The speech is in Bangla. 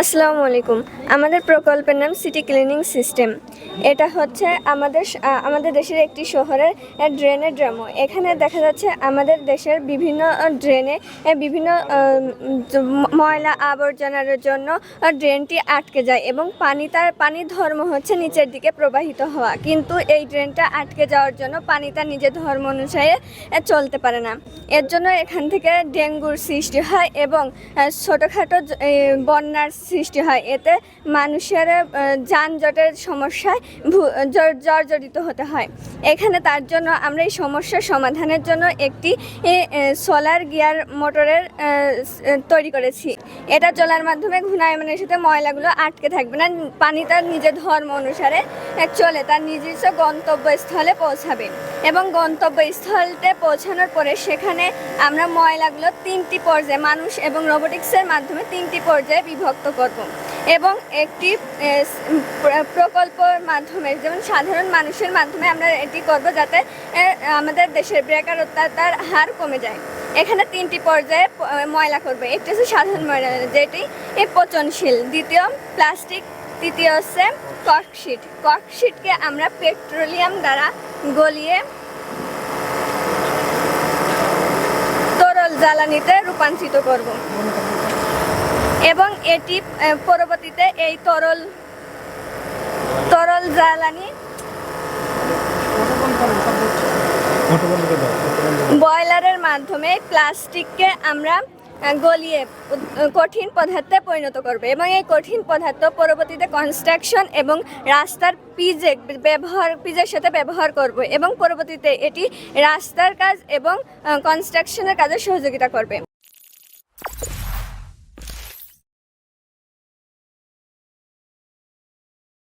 আসসালামু আলাইকুম। আমাদের প্রকল্পের নাম সিটি ক্লিনিং সিস্টেম। এটা হচ্ছে আমাদের দেশের একটি শহরের ড্রেনের ড্রামো। এখানে দেখা যাচ্ছে আমাদের দেশের বিভিন্ন ড্রেনে বিভিন্ন ময়লা আবর্জনার জন্য ড্রেনটি আটকে যায় এবং পানির ধর্ম হচ্ছে নিচের দিকে প্রবাহিত হওয়া, কিন্তু এই ড্রেনটা আটকে যাওয়ার জন্য পানি তার নিজের ধর্ম অনুসারে চলতে পারে না। এর জন্য এখান থেকে ডেঙ্গুর সৃষ্টি হয় এবং ছোটোখাটো বন্যার সৃষ্টি হয়। এতে মানুষের যানজটের সমস্যায় জর্জরিত হতে হয়। এখানে তার জন্য আমরা এই সমস্যার সমাধানের জন্য একটি সোলার গিয়ার মোটরের তৈরি করেছি। এটা চলার মাধ্যমে ঘূর্ণায়মানের সাথে ময়লাগুলো আটকে থাকবে না, পানি তার নিজের ধর্ম অনুসারে চলে তার নিজস্ব গন্তব্যস্থলে পৌঁছাবে এবং গন্তব্যস্থলতে পৌঁছানোর পরে সেখানে আমরা ময়লাগুলো 3টি পর্যায়ে মানুষ এবং রোবোটিক্সের মাধ্যমে 3টি পর্যায়ে বিভক্ত করব এবং একটি প্রকল্পের মাধ্যমে, যেমন সাধারণ মানুষের মাধ্যমে আমরা এটি করব যাতে আমাদের দেশের বেকারত্বের হার কমে যায়। এখানে 3টি পর্যায়ে ময়লা করবে। একটি হচ্ছে সাধারণ ময়লা, যেটি পচনশীল, দ্বিতীয় প্লাস্টিক, তৃতীয় হচ্ছে কর্কশিট। কর্কশিটকে আমরা পেট্রোলিয়াম দ্বারা গলিয়ে তরল জ্বালানিতে রূপান্তরিত করব এবং এটি পরবর্তীতে এই তরল জ্বালানি বয়লারের মাধ্যমে প্লাস্টিককে আমরা গলিয়ে কঠিন পদার্থে পরিণত করবে এবং এই কঠিন পদার্থ পরবর্তীতে কনস্ট্রাকশন এবং রাস্তার পিজের সাথে ব্যবহার করব এবং পরবর্তীতে এটি রাস্তার কাজ এবং কনস্ট্রাকশনের কাজে সহযোগিতা করবে।